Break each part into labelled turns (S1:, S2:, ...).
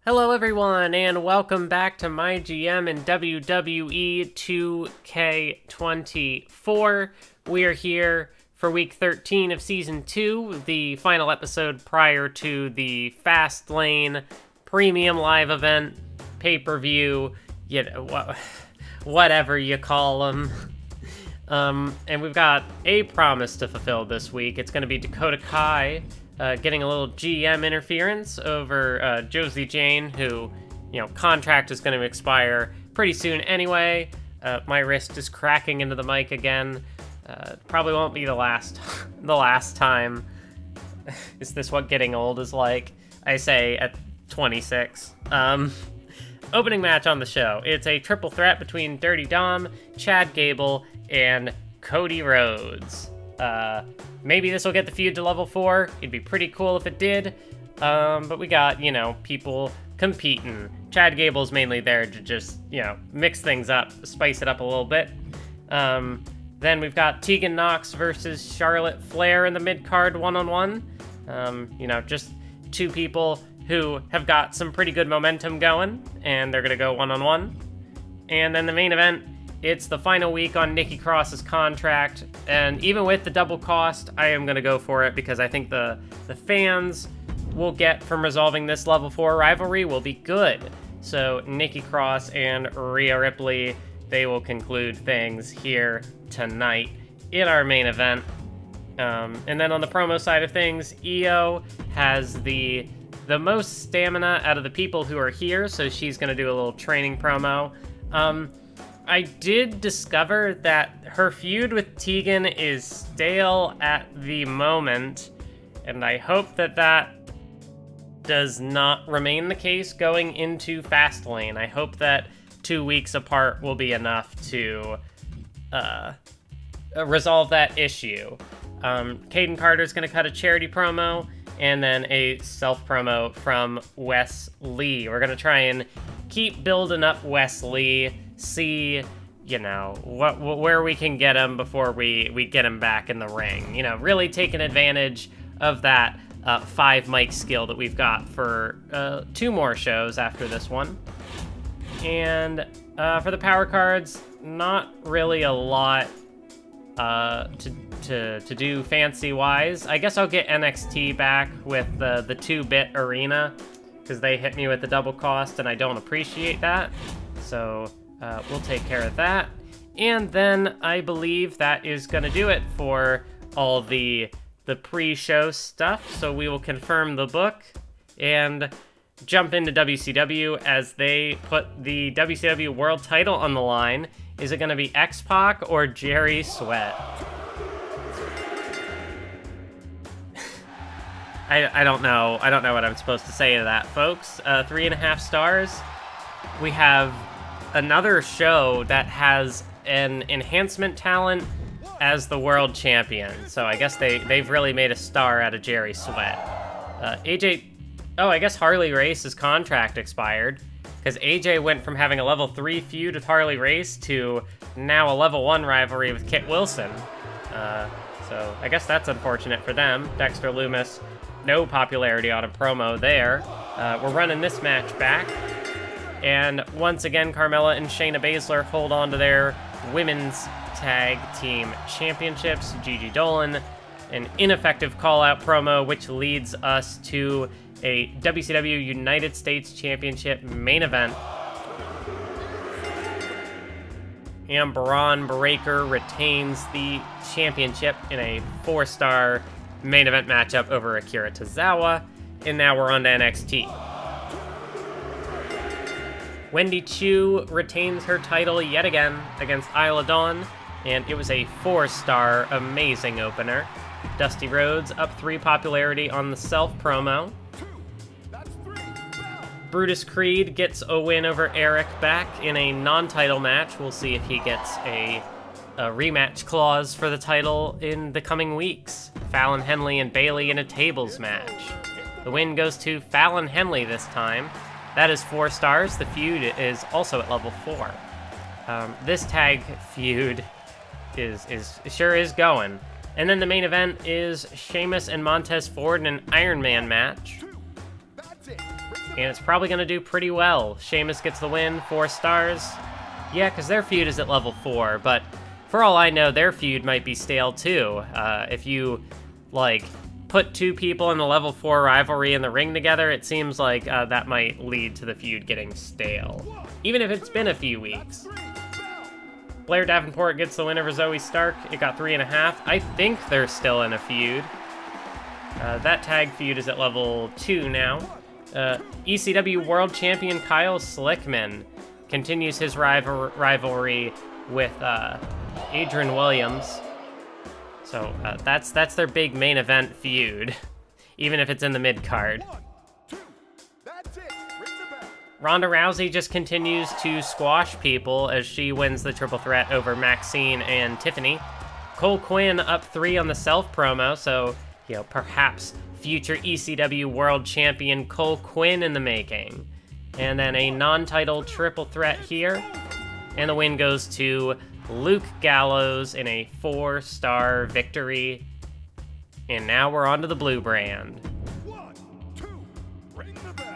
S1: Hello everyone, and welcome back to MyGM and WWE 2K24. We are here for week 13 of Season 2, the final episode prior to the Fastlane premium live event, pay-per-view, whatever you call them. And we've got a promise to fulfill this week. It's going to be Dakota Kai getting a little GM interference over Josie Jane, who, contract is going to expire pretty soon anyway. My wrist is cracking into the mic again. Probably won't be the last time. Is this what getting old is like? I say at 26. Opening match on the show. It's a triple threat between Dirty Dom, Chad Gable, and Cody Rhodes. Maybe this will get the feud to level 4. It'd be pretty cool if it did. But we got, people competing. Chad Gable's mainly there to just, mix things up, spice it up a little bit. Then we've got Tegan Nox versus Charlotte Flair in the mid-card one-on-one. Just two people who have got some pretty good momentum going, and they're going to go one-on-one. And then the main event, it's the final week on Nikki Cross's contract, and even with the double cost, I am going to go for it because I think the fans will get from resolving this level 4 rivalry will be good. So Nikki Cross and Rhea Ripley, they will conclude things here tonight in our main event. And then on the promo side of things, Io has the most stamina out of the people who are here, so she's going to do a little training promo. I did discover that her feud with Tegan is stale at the moment, and I hope that does not remain the case going into Fastlane. I hope that 2 weeks apart will be enough to resolve that issue. Caden Carter's going to cut a charity promo, and then a self-promo from Wes Lee. We're going to try and keep building up Wes Lee, see, where we can get him before we get him back in the ring. Really taking advantage of that 5 mic skill that we've got for 2 more shows after this one. And for the power cards, not really a lot to do fancy-wise. I guess I'll get NXT back with the 2-bit arena, because they hit me with the double cost, and I don't appreciate that. So we'll take care of that. And then I believe that is going to do it for all the pre-show stuff. So we will confirm the book and jump into WCW as they put the WCW World title on the line. Is it going to be X-Pac or Jerry Sweat? I don't know. I don't know what I'm supposed to say to that, folks. 3.5 stars. We have another show that has an enhancement talent as the world champion. So I guess they've really made a star out of Jerry Sweat. AJ... Oh, I guess Harley Race's contract expired, because AJ went from having a level 3 feud with Harley Race to now a level 1 rivalry with Kit Wilson. So I guess that's unfortunate for them. Dexter Lumis, no popularity on a promo there. We're running this match back. And once again, Carmella and Shayna Baszler hold on to their women's tag team championships. Gigi Dolan, an ineffective call-out promo, which leads us to a WCW United States Championship main event. And Braun Breaker retains the championship in a 4-star main event matchup over Akira Tozawa. And now we're on to NXT. Wendy Chu retains her title yet again against Isla Dawn, and it was a 4-star amazing opener. Dusty Rhodes up 3 popularity on the self promo. Brutus Creed gets a win over Eric back in a non-title match. We'll see if he gets a rematch clause for the title in the coming weeks. Fallon Henley and Bayley in a tables match. The win goes to Fallon Henley this time. That is 4 stars. The feud is also at level 4. This tag feud sure is going. And then the main event is Sheamus and Montez Ford in an Iron Man match. and it's probably going to do pretty well. Sheamus gets the win, 4 stars. Yeah, because their feud is at level 4, but for all I know, their feud might be stale too. If you, like, put 2 people in the level 4 rivalry in the ring together, it seems like that might lead to the feud getting stale, even if it's been a few weeks. Blair Davenport gets the win over Zoe Stark. It got 3.5. I think they're still in a feud. That tag feud is at level 2 now. ECW World Champion Kyle Slickman continues his rivalry with Adrian Williams. So that's their big main event feud, even if it's in the mid-card. Ronda Rousey just continues to squash people as she wins the triple threat over Maxine and Tiffany. Cole Quinn up 3 on the self promo, so, you know, perhaps future ECW World Champion Cole Quinn in the making. And then a non-title triple threat here. And the win goes to Luke Gallows in a 4-star victory. And now we're on to the blue brand.
S2: 1, 2, ring the bell.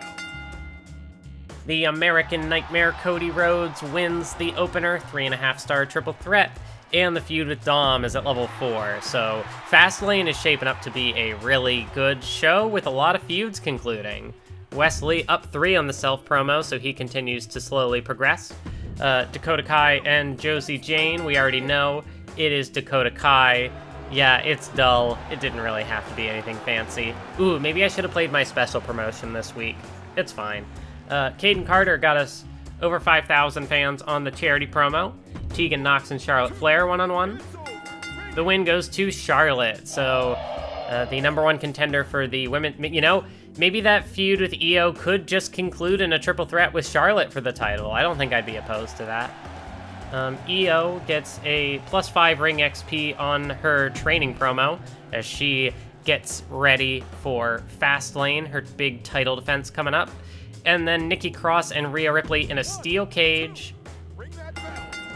S1: The American Nightmare Cody Rhodes wins the opener, 3.5-star triple threat. And the feud with Dom is at level 4. So Fastlane is shaping up to be a really good show with a lot of feuds concluding. Wesley up 3 on the self promo, so he continues to slowly progress. Dakota Kai and Josie Jane, we already know it is Dakota Kai. Yeah, it's dull. It didn't really have to be anything fancy. Ooh, maybe I should have played my special promotion this week. It's fine. Caden Carter got us over 5,000 fans on the charity promo. Tegan Nox and Charlotte Flair one-on-one. The win goes to Charlotte, so the io contender for the women. You know, maybe that feud with Io could just conclude in a triple threat with Charlotte for the title. I don't think I'd be opposed to that. Io gets a +5 ring XP on her training promo as she gets ready for Fastlane, her big title defense coming up. And then Nikki Cross and Rhea Ripley in a steel cage.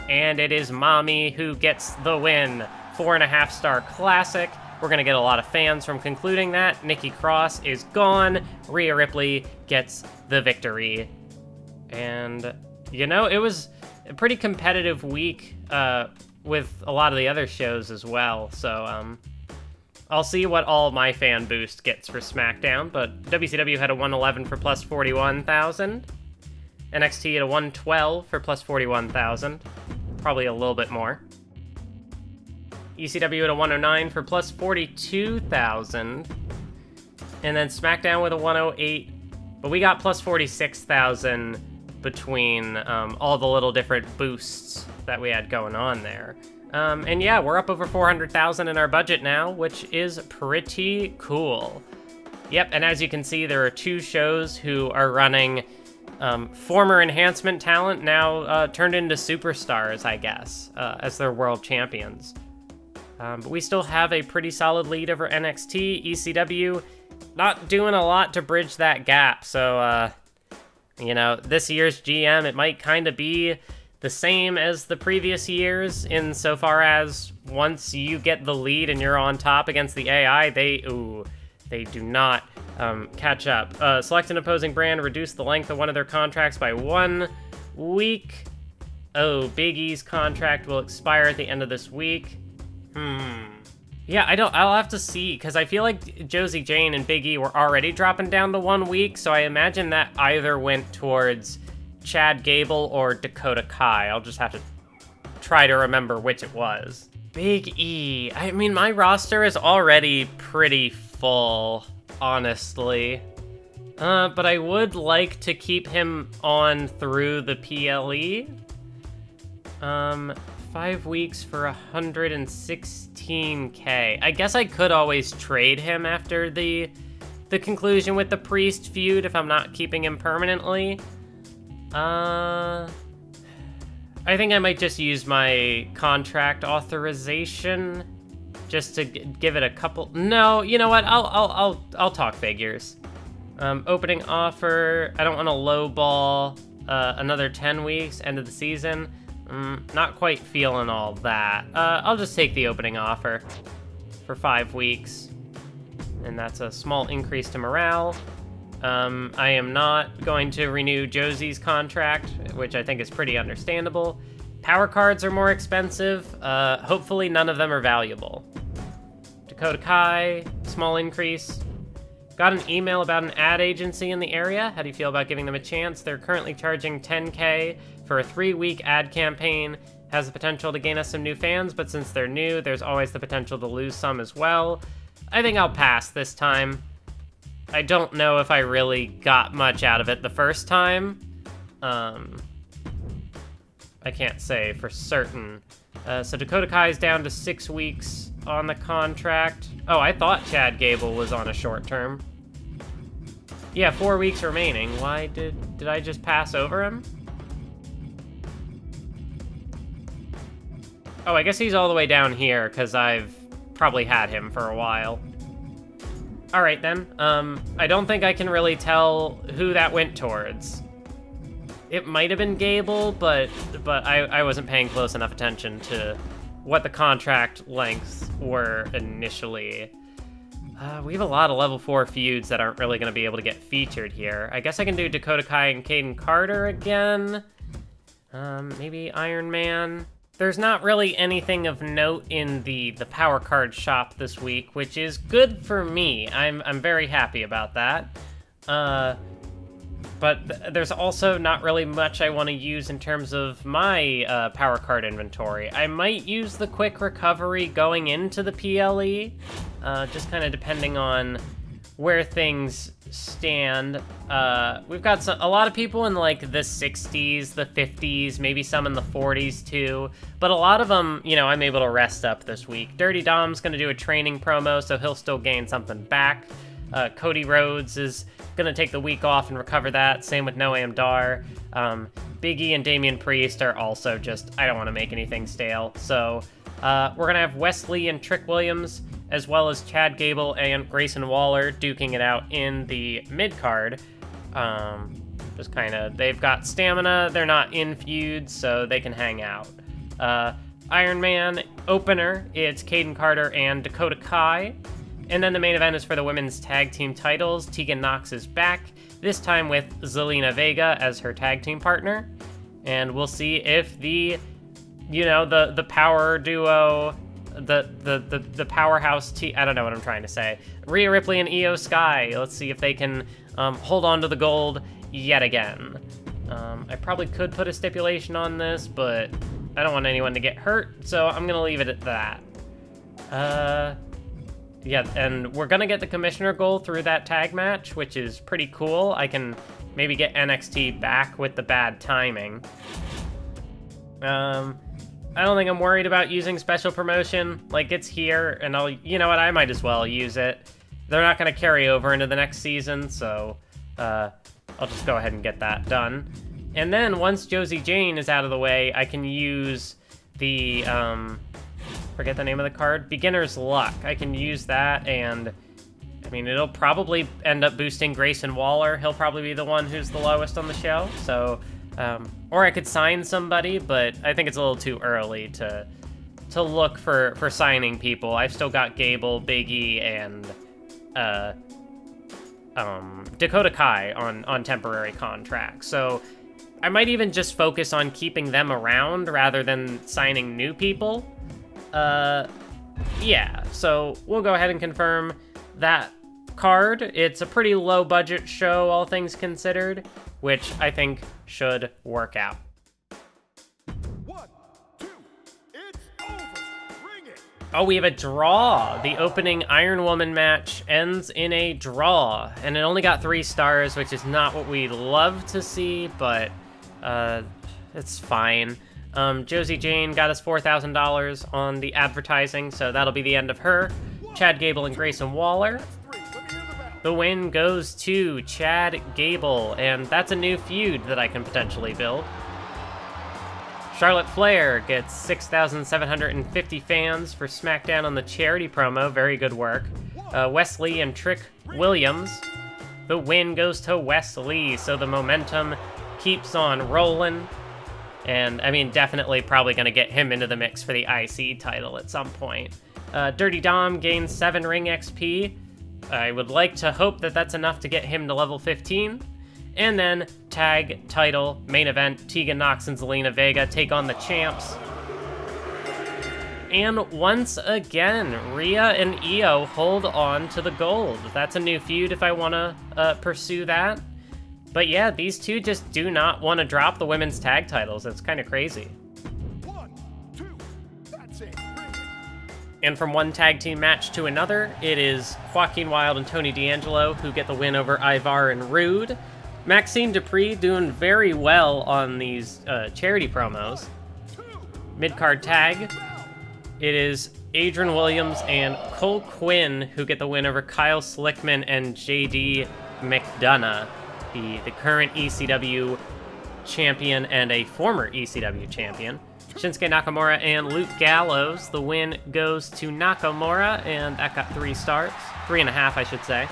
S1: And it is Mommy who gets the win. 4.5-star classic. We're going to get a lot of fans from concluding that. Nikki Cross is gone. Rhea Ripley gets the victory. And, you know, it was a pretty competitive week with a lot of the other shows as well. So, I'll see what all my fan boost gets for SmackDown. But WCW had a 111 for +41,000. NXT at a 112 for +41,000. Probably a little bit more. ECW at a 109 for +42,000. And then SmackDown with a 108. But we got +46,000 between all the little different boosts that we had going on there. And yeah, we're up over 400,000 in our budget now, which is pretty cool. Yep, and as you can see, there are 2 shows who are running former enhancement talent now turned into superstars, I guess, as their world champions. But we still have a pretty solid lead over NXT. ECW not doing a lot to bridge that gap, so, you know, this year's GM, it might kind of be the same as the previous years insofar as once you get the lead and you're on top against the AI, they do not catch up. Select an opposing brand, reduce the length of one of their contracts by 1 week. Oh, Big E's contract will expire at the end of this week. Yeah, I'll have to see, because I feel like Josie Jane and Big E were already dropping down to 1 week, so I imagine that either went towards Chad Gable or Dakota Kai. I'll just have to try to remember which it was. Big E. I mean, my roster is already pretty full, honestly. But I would like to keep him on through the PLE. 5 weeks for 116K. I guess I could always trade him after the conclusion with the Priest feud if I'm not keeping him permanently. I think I might just use my contract authorization just to give it a couple. No, you know what? I'll talk figures. Opening offer. I don't want to lowball another 10 weeks end of the season. Not quite feeling all that. I'll just take the opening offer for 5 weeks. And that's a small increase to morale. I am not going to renew Josie's contract, which I think is pretty understandable. Power cards are more expensive. Hopefully none of them are valuable. Dakota Kai, small increase. Got an email about an ad agency in the area. How do you feel about giving them a chance? They're currently charging $10K for a 3-week ad campaign. Has the potential to gain us some new fans, but since they're new, there's always the potential to lose some as well. I think I'll pass this time. I don't know if I really got much out of it the first time. I can't say for certain. So Dakota Kai's down to 6 weeks on the contract. Oh, I thought Chad Gable was on a short term. Yeah, 4 weeks remaining. Why did I just pass over him? Oh, I guess he's all the way down here, because I've probably had him for a while. Alright then, I don't think I can really tell who that went towards. It might have been Gable, but I wasn't paying close enough attention to what the contract lengths were initially. We have a lot of level 4 feuds that aren't really going to be able to get featured here. I guess I can do Dakota Kai and Caden Carter again. Maybe Iron Man. There's not really anything of note in the power card shop this week, which is good for me. I'm very happy about that. But there's also not really much I want to use in terms of my power card inventory. I might use the quick recovery going into the PLE, just kind of depending on where things stand. We've got a lot of people in like the 60s, the 50s, maybe some in the 40s too, but a lot of them, you know, I'm able to rest up this week. Dirty Dom's gonna do a training promo, so he'll still gain something back. Cody Rhodes is gonna take the week off and recover that, same with Noam Dar. Big E and Damian Priest are also just, I don't want to make anything stale, so we're gonna have Wesley and Trick Williams, as well as Chad Gable and Grayson Waller duking it out in the mid-card. Just kind of, they've got stamina, they're not in feuds, so they can hang out. Iron Man opener, it's Caden Carter and Dakota Kai. And then the main event is for the women's tag team titles. Tegan Nox is back, this time with Zelina Vega as her tag team partner. And we'll see if the, you know, the power duo, the powerhouse team, I don't know what I'm trying to say. Rhea Ripley and Io Sky, let's see if they can hold on to the gold yet again. I probably could put a stipulation on this, but I don't want anyone to get hurt, so I'm gonna leave it at that. Yeah, and we're gonna get the commissioner goal through that tag match, which is pretty cool. I can maybe get NXT back with the bad timing. I don't think I'm worried about using special promotion. Like, it's here, and you know what, I might as well use it. They're not gonna carry over into the next season, so I'll just go ahead and get that done. And then once Josie Jane is out of the way, I can use the, forget the name of the card, Beginner's Luck. I can use that, and I mean, it'll probably end up boosting Grayson Waller. He'll probably be the one who's the lowest on the show, so, or I could sign somebody, but I think it's a little too early to look for signing people. I've still got Gable, Big E, and Dakota Kai on temporary contracts, so I might even just focus on keeping them around rather than signing new people. Yeah, so we'll go ahead and confirm that card. It's a pretty low budget show, all things considered, which I think should work out.
S2: 1, 2, it's over. Bring it.
S1: Oh, we have a draw. The opening Iron Woman match ends in a draw, and it only got 3 stars, which is not what we'd love to see, but it's fine. Josie Jane got us $4,000 on the advertising, so that'll be the end of her. Chad Gable and Grayson Waller. The win goes to Chad Gable, and that's a new feud that I can potentially build. Charlotte Flair gets 6,750 fans for SmackDown on the charity promo. Very good work. Wesley and Trick Williams. The win goes to Wesley, so the momentum keeps on rolling. And, I mean, definitely probably going to get him into the mix for the IC title at some point. Dirty Dom gains 7 ring XP. I would like to hope that that's enough to get him to level 15. And then tag title main event, Tegan Nox and Zelina Vega take on the champs. And once again, Rhea and Io hold on to the gold. That's a new feud if I want to pursue that. But yeah, these two just do not want to drop the women's tag titles. It's kind of crazy.
S2: 1, 2, that's it.
S1: And from one tag team match to another, it is Joaquin Wilde and Tony D'Angelo who get the win over Ivar and Rude. Maxine Dupree doing very well on these charity promos. Mid-card tag, it is Adrian Williams and Cole Quinn who get the win over Kyle Slickman and JD McDonough, the current ECW champion and a former ECW champion. Shinsuke Nakamura and Luke Gallows. The win goes to Nakamura, and that got 3 stars. 3.5, I should say.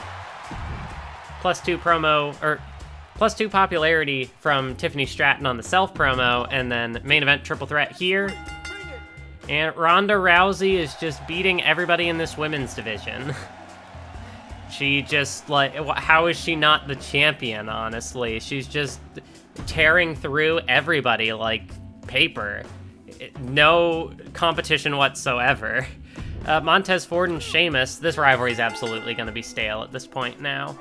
S1: +2 popularity from Tiffany Stratton on the self promo, and then main event triple threat here. And Ronda Rousey is just beating everybody in this women's division. She just, like, how is she not the champion, honestly? She's just tearing through everybody like paper. No competition whatsoever. Montez Ford and Sheamus, this rivalry is absolutely going to be stale at this point now.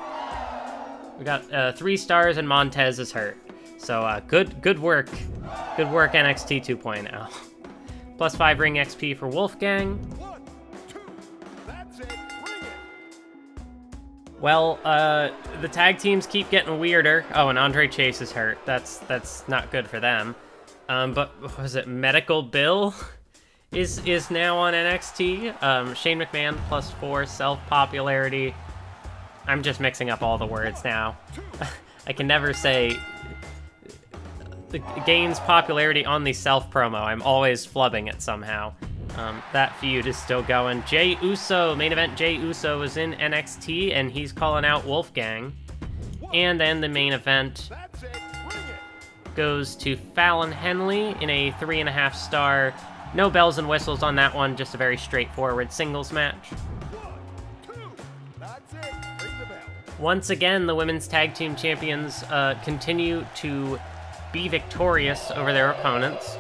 S1: We got 3 stars and Montez is hurt. So good work. Good work, NXT 2.0. +5 ring XP for Wolfgang.
S2: 1, 2, that's it. Bring it.
S1: Well, the tag teams keep getting weirder. Oh, and Andre Chase is hurt. That's not good for them. But was it Medical Bill is now on NXT? Shane McMahon +4 self-popularity. I'm just mixing up all the words now. I can never say the gains popularity on the self promo. I'm always flubbing it somehow. That feud is still going. Jey Uso, main event Jey Uso is in NXT, and he's calling out Wolfgang. And then the main event goes to Fallon Henley in a 3.5 star. No bells and whistles on that one, just a very straightforward singles match.
S2: 1, 2, that's it. Ring the bell.
S1: Once again, the women's tag team champions continue to be victorious over their opponents.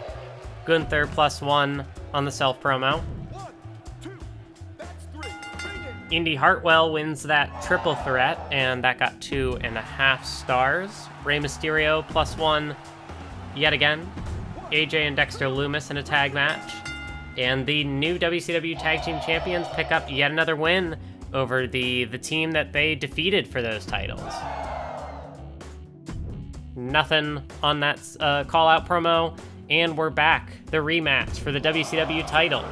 S1: Gunther +1 on the self promo.
S2: 1, 2, that's 3. Bring it.
S1: Indy Hartwell wins that triple threat, and that got 2.5 stars. Rey Mysterio +1 yet again. AJ and Dexter Lumis in a tag match. And the new WCW Tag Team Champions pick up yet another win over the team that they defeated for those titles. Nothing on that call-out promo, and we're back. The rematch for the WCW title.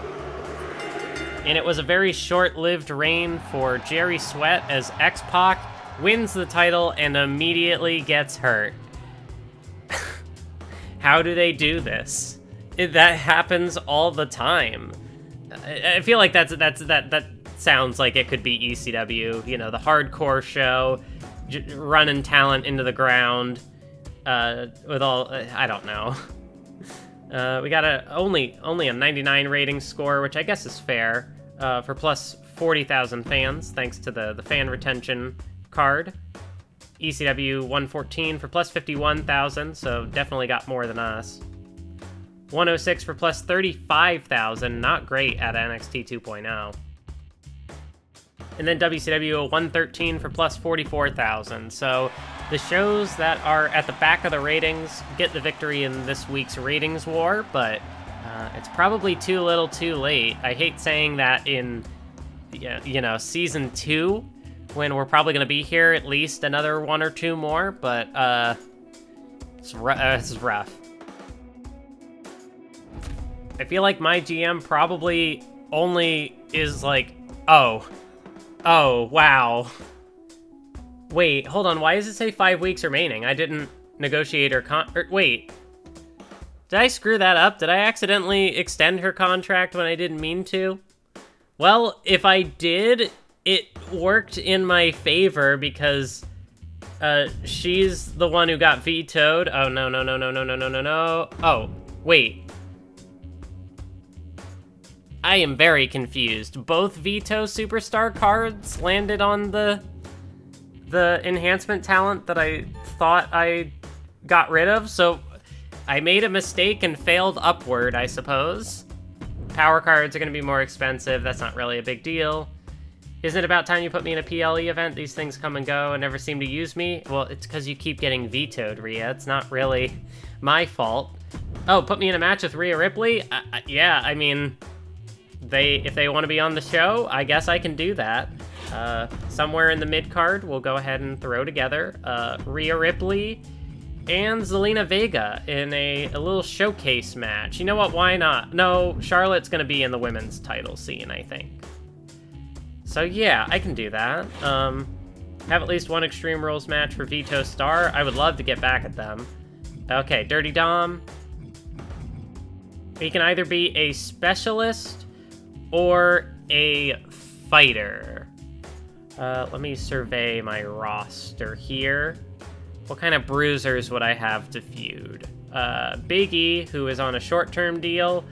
S1: And it was a very short-lived reign for Jerry Sweat as X-Pac wins the title and immediately gets hurt. How do they do this? That happens all the time. I feel like that sounds like it could be ECW, you know, the hardcore show, running talent into the ground. With all, I don't know. We got only a 99 rating score, which I guess is fair, for +40,000 fans, thanks to the fan retention card. ECW 114 for +51,000, so definitely got more than us. 106 for +35,000, not great at NXT 2.0. And then WCW 113 for +44,000, so the shows that are at the back of the ratings get the victory in this week's ratings war, but it's probably too little too late. I hate saying that in, you know, season 2, when we're probably going to be here at least another 1 or 2 more, but it's rough. I feel like MyGM probably only is like, oh, wow. Wait, hold on, why does it say 5 weeks remaining? I didn't negotiate her wait. Did I screw that up? Did I accidentally extend her contract when I didn't mean to? Well, if I did, it worked in my favor because she's the one who got vetoed. Oh, no. Oh, wait. I am very confused. Both Veto Superstar cards landed on the enhancement talent that I thought I got rid of, so I made a mistake and failed upward, I suppose. Power cards are going to be more expensive. That's not really a big deal. Isn't it about time you put me in a PLE event? These things come and go and never seem to use me. Well, it's because you keep getting vetoed, Rhea. It's not really my fault. Oh, put me in a match with Rhea Ripley? Yeah, I mean, if they want to be on the show, I guess I can do that. Somewhere in the mid-card, we'll go ahead and throw together Rhea Ripley and Zelina Vega in a little showcase match. You know what? Why not? No, Charlotte's going to be in the women's title scene, I think. So yeah, I can do that. Have at least one Extreme Rules match for Veto Star. I would love to get back at them. Okay, Dirty Dom. He can either be a specialist or a fighter. Let me survey my roster here. What kind of bruisers would I have to feud? Big E, who is on a short-term deal,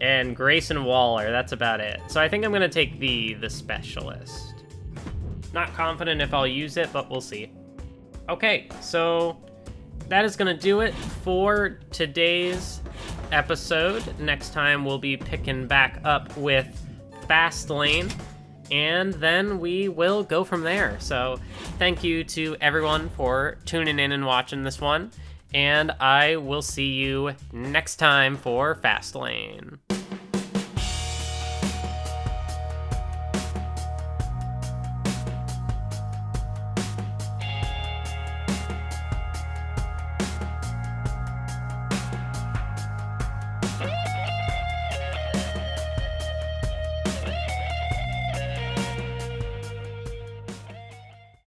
S1: and Grayson Waller. That's about it. So I think I'm gonna take the specialist. Not confident if I'll use it, but we'll see. Okay, so that is gonna do it for today's episode. Next time we'll be picking back up with Fastlane, and then we will go from there. So thank you to everyone for tuning in and watching this one, and I will see you next time for Fastlane.